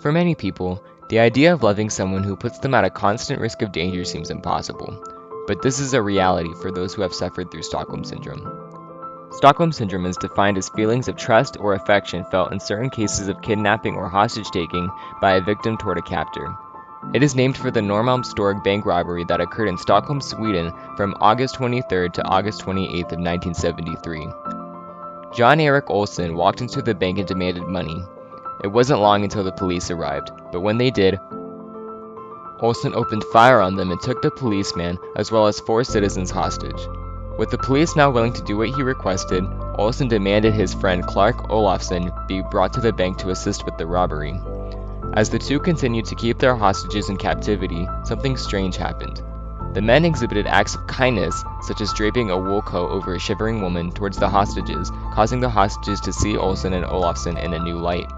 For many people, the idea of loving someone who puts them at a constant risk of danger seems impossible. But this is a reality for those who have suffered through Stockholm Syndrome. Stockholm Syndrome is defined as feelings of trust or affection felt in certain cases of kidnapping or hostage-taking by a victim toward a captor. It is named for the Norrmalmstorg bank robbery that occurred in Stockholm, Sweden from August 23rd to August 28th of 1973. John Eric Olsen walked into the bank and demanded money. It wasn't long until the police arrived, but when they did, Olsen opened fire on them and took the policeman as well as 4 citizens hostage. With the police now willing to do what he requested, Olsen demanded his friend Clark Olofsson be brought to the bank to assist with the robbery. As the two continued to keep their hostages in captivity, something strange happened. The men exhibited acts of kindness, such as draping a wool coat over a shivering woman towards the hostages, causing the hostages to see Olsen and Olofsson in a new light.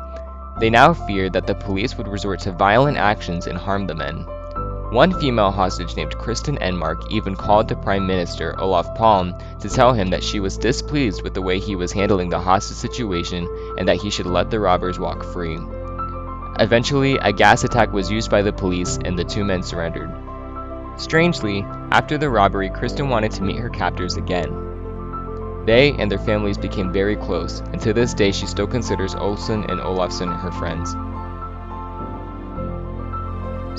They now feared that the police would resort to violent actions and harm the men. One female hostage named Kristen Enmark even called the Prime Minister, Olof Palme, to tell him that she was displeased with the way he was handling the hostage situation and that he should let the robbers walk free. Eventually, a gas attack was used by the police and the 2 men surrendered. Strangely, after the robbery, Kristen wanted to meet her captors again. They and their families became very close, and to this day she still considers Olsen and Olofsson her friends.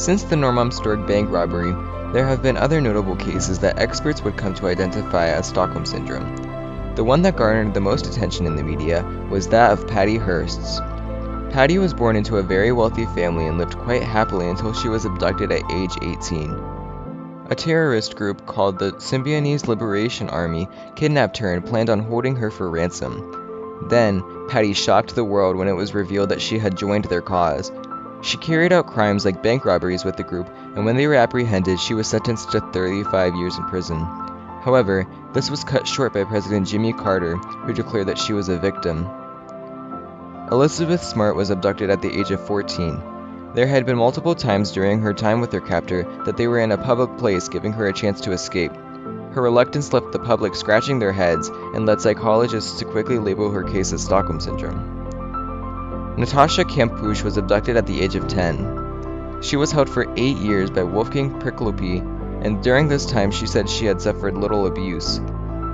Since the Norrmalmstorg bank robbery, there have been other notable cases that experts would come to identify as Stockholm Syndrome. The one that garnered the most attention in the media was that of Patty Hearst's. Patty was born into a very wealthy family and lived quite happily until she was abducted at age 18. A terrorist group called the Symbionese Liberation Army kidnapped her and planned on holding her for ransom. Then, Patty shocked the world when it was revealed that she had joined their cause. She carried out crimes like bank robberies with the group, and when they were apprehended, she was sentenced to 35 years in prison. However, this was cut short by President Jimmy Carter, who declared that she was a victim. Elizabeth Smart was abducted at the age of 14. There had been multiple times during her time with her captor that they were in a public place, giving her a chance to escape. Her reluctance left the public scratching their heads and led psychologists to quickly label her case as Stockholm Syndrome. Natasha Kampusch was abducted at the age of 10. She was held for 8 years by Wolfgang Priklopi, and during this time she said she had suffered little abuse.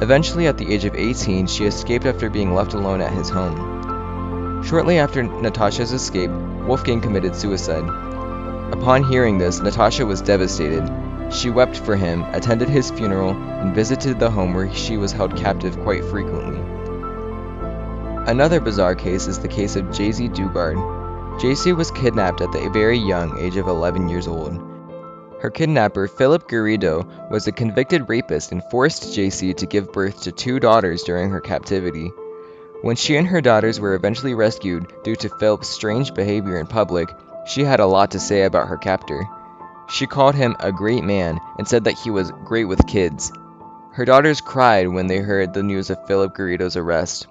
Eventually, at the age of 18, she escaped after being left alone at his home. Shortly after Natasha's escape, Wolfgang committed suicide. Upon hearing this, Natasha was devastated. She wept for him, attended his funeral, and visited the home where she was held captive quite frequently. Another bizarre case is the case of JC Dugard. JC was kidnapped at the very young age of 11 years old. Her kidnapper, Philip Garrido, was a convicted rapist and forced JC to give birth to 2 daughters during her captivity. When she and her daughters were eventually rescued due to Philip's strange behavior in public, she had a lot to say about her captor. She called him a great man and said that he was great with kids. Her daughters cried when they heard the news of Philip Garrido's arrest.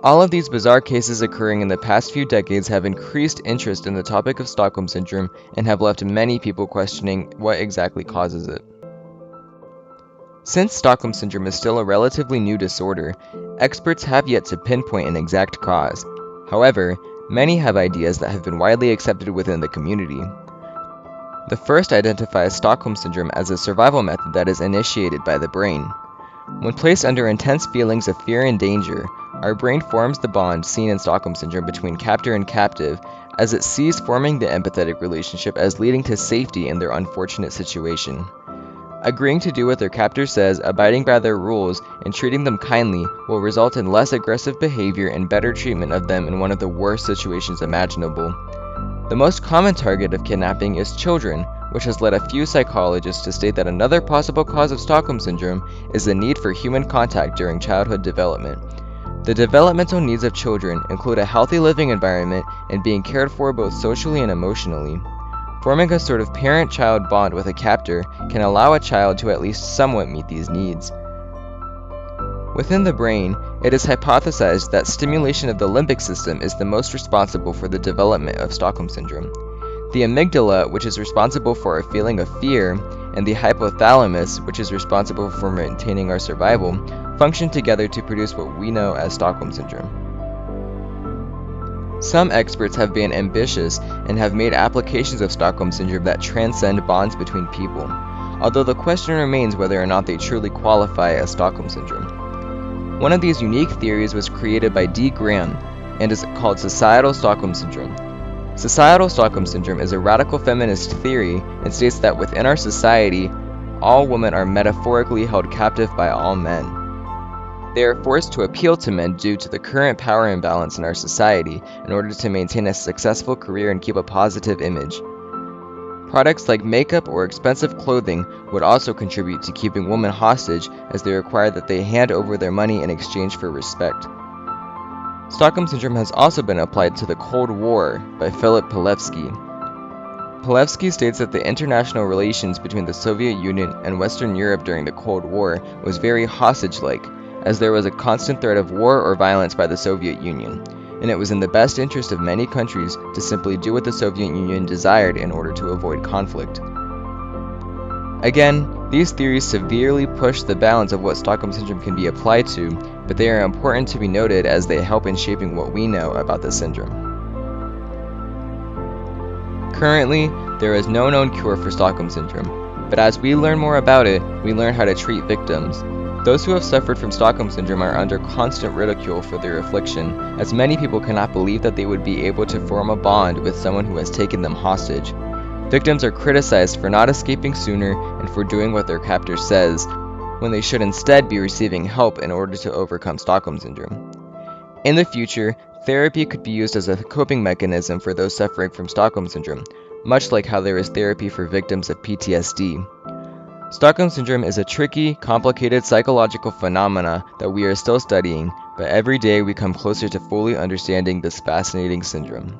All of these bizarre cases occurring in the past few decades have increased interest in the topic of Stockholm Syndrome and have left many people questioning what exactly causes it. Since Stockholm Syndrome is still a relatively new disorder, experts have yet to pinpoint an exact cause. However, many have ideas that have been widely accepted within the community. The first identifies Stockholm Syndrome as a survival method that is initiated by the brain. When placed under intense feelings of fear and danger, our brain forms the bond seen in Stockholm Syndrome between captor and captive, as it sees forming the empathetic relationship as leading to safety in their unfortunate situation. Agreeing to do what their captor says, abiding by their rules, and treating them kindly will result in less aggressive behavior and better treatment of them in one of the worst situations imaginable. The most common target of kidnapping is children, which has led a few psychologists to state that another possible cause of Stockholm Syndrome is the need for human contact during childhood development. The developmental needs of children include a healthy living environment and being cared for both socially and emotionally. Forming a sort of parent-child bond with a captor can allow a child to at least somewhat meet these needs. Within the brain, it is hypothesized that stimulation of the limbic system is the most responsible for the development of Stockholm Syndrome. The amygdala, which is responsible for a feeling of fear, and the hypothalamus, which is responsible for maintaining our survival, function together to produce what we know as Stockholm Syndrome. Some experts have been ambitious and have made applications of Stockholm Syndrome that transcend bonds between people, although the question remains whether or not they truly qualify as Stockholm Syndrome. One of these unique theories was created by D. Graham and is called Societal Stockholm Syndrome. Societal Stockholm Syndrome is a radical feminist theory and states that within our society, all women are metaphorically held captive by all men. They are forced to appeal to men due to the current power imbalance in our society in order to maintain a successful career and keep a positive image. Products like makeup or expensive clothing would also contribute to keeping women hostage, as they require that they hand over their money in exchange for respect. Stockholm Syndrome has also been applied to the Cold War by Philip Palevsky. Palevsky states that the international relations between the Soviet Union and Western Europe during the Cold War was very hostage-like, as there was a constant threat of war or violence by the Soviet Union, and it was in the best interest of many countries to simply do what the Soviet Union desired in order to avoid conflict. Again, these theories severely push the bounds of what Stockholm Syndrome can be applied to, but they are important to be noted as they help in shaping what we know about the syndrome. Currently, there is no known cure for Stockholm Syndrome, but as we learn more about it, we learn how to treat victims. Those who have suffered from Stockholm Syndrome are under constant ridicule for their affliction, as many people cannot believe that they would be able to form a bond with someone who has taken them hostage. Victims are criticized for not escaping sooner and for doing what their captor says, when they should instead be receiving help in order to overcome Stockholm Syndrome. In the future, therapy could be used as a coping mechanism for those suffering from Stockholm Syndrome, much like how there is therapy for victims of PTSD. Stockholm Syndrome is a tricky, complicated psychological phenomena that we are still studying, but every day we come closer to fully understanding this fascinating syndrome.